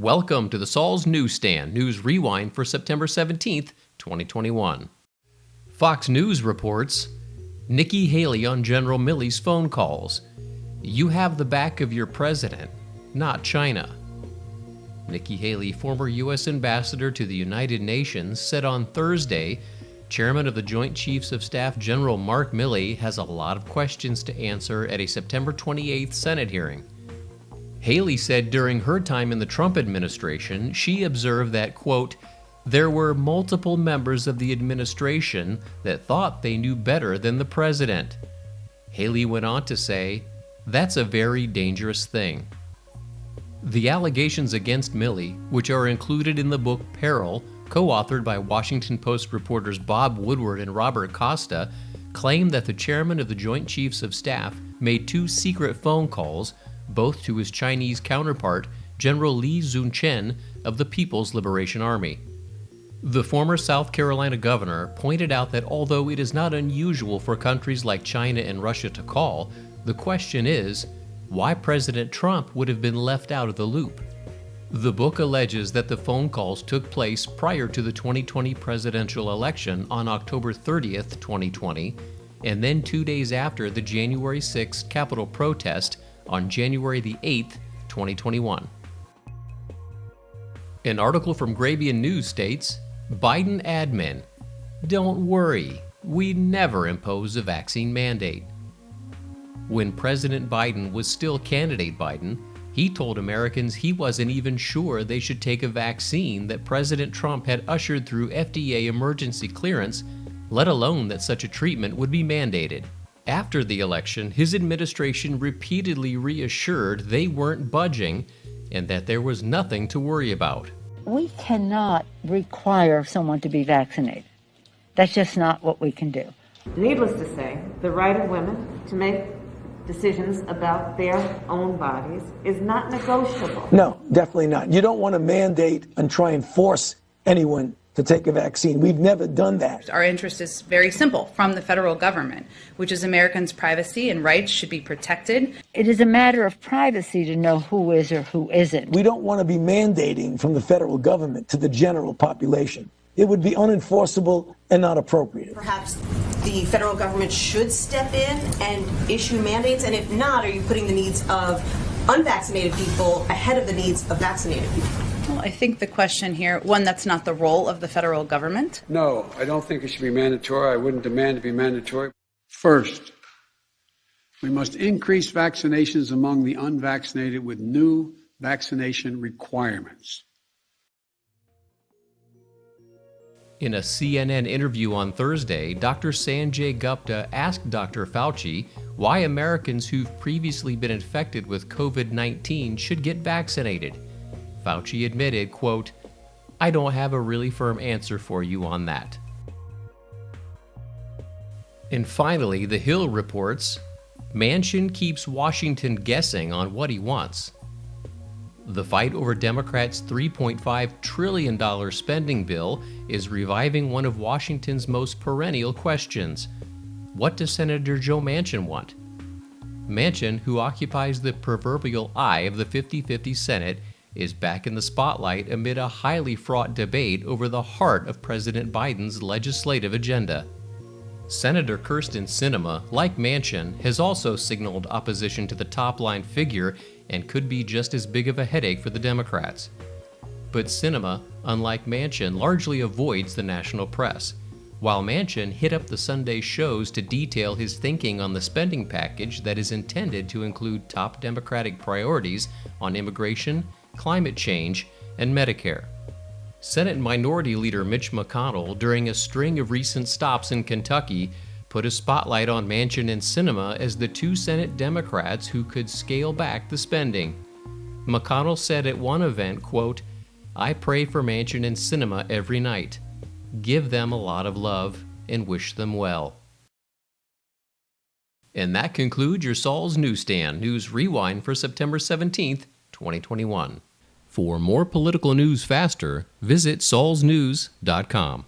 Welcome to the Saul's Newsstand News Rewind for September 17th, 2021. Fox News reports, Nikki Haley on General Milley's phone calls. You have the back of your president, not China. Nikki Haley, former U.S. ambassador to the United Nations, said on Thursday, Chairman of the Joint Chiefs of Staff General Mark Milley has a lot of questions to answer at a September 28th Senate hearing. Haley said during her time in the Trump administration, she observed that, quote, there were multiple members of the administration that thought they knew better than the president. Haley went on to say, that's a very dangerous thing. The allegations against Milley, which are included in the book Peril, co-authored by Washington Post reporters Bob Woodward and Robert Costa, claim that the chairman of the Joint Chiefs of Staff made two secret phone calls, both to his Chinese counterpart, General Li Zunchen of the People's Liberation Army. The former South Carolina governor pointed out that although it is not unusual for countries like China and Russia to call, the question is, why President Trump would have been left out of the loop. The book alleges that the phone calls took place prior to the 2020 presidential election on October 30th, 2020, and then 2 days after the January 6th Capitol protest on January the 8th, 2021. An article from Grabian News states, Biden admin, don't worry, we never impose a vaccine mandate. When President Biden was still candidate Biden, he told Americans he wasn't even sure they should take a vaccine that President Trump had ushered through FDA emergency clearance, let alone that such a treatment would be mandated. After the election, his administration repeatedly reassured they weren't budging and that there was nothing to worry about. We cannot require someone to be vaccinated. That's just not what we can do. Needless to say, the right of women to make decisions about their own bodies is not negotiable. No, definitely not. You don't want to mandate and try and force anyone to take a vaccine. We've never done that. Our interest is very simple from the federal government, which is Americans' privacy and rights should be protected. It is a matter of privacy to know who is or who isn't. We don't want to be mandating from the federal government to the general population. It would be unenforceable and not appropriate. Perhaps the federal government should step in and issue mandates, and if not, are you putting the needs of unvaccinated people ahead of the needs of vaccinated people? Well, I think the question here, one, that's not the role of the federal government. No, I don't think it should be mandatory. I wouldn't demand to be mandatory. First, we must increase vaccinations among the unvaccinated with new vaccination requirements. In a CNN interview on Thursday, Dr. Sanjay Gupta asked Dr. Fauci why Americans who've previously been infected with COVID-19 should get vaccinated. Fauci admitted, quote, I don't have a really firm answer for you on that. And finally, The Hill reports, Manchin keeps Washington guessing on what he wants. The fight over Democrats' $3.5 trillion spending bill is reviving one of Washington's most perennial questions. What does Senator Joe Manchin want? Manchin, who occupies the proverbial eye of the 50-50 Senate, is back in the spotlight amid a highly fraught debate over the heart of President Biden's legislative agenda. Senator Kyrsten Sinema, like Manchin, has also signaled opposition to the top-line figure and could be just as big of a headache for the Democrats. But Sinema, unlike Manchin, largely avoids the national press, while Manchin hit up the Sunday shows to detail his thinking on the spending package that is intended to include top Democratic priorities on immigration, climate change, and Medicare. Senate Minority Leader Mitch McConnell, during a string of recent stops in Kentucky, put a spotlight on Manchin and Sinema as the two Senate Democrats who could scale back the spending. McConnell said at one event, quote, I pray for Manchin and Sinema every night. Give them a lot of love and wish them well. And that concludes your Saul's Newsstand News Rewind for September 17th, 2021. For more political news faster, visit saulsnews.com.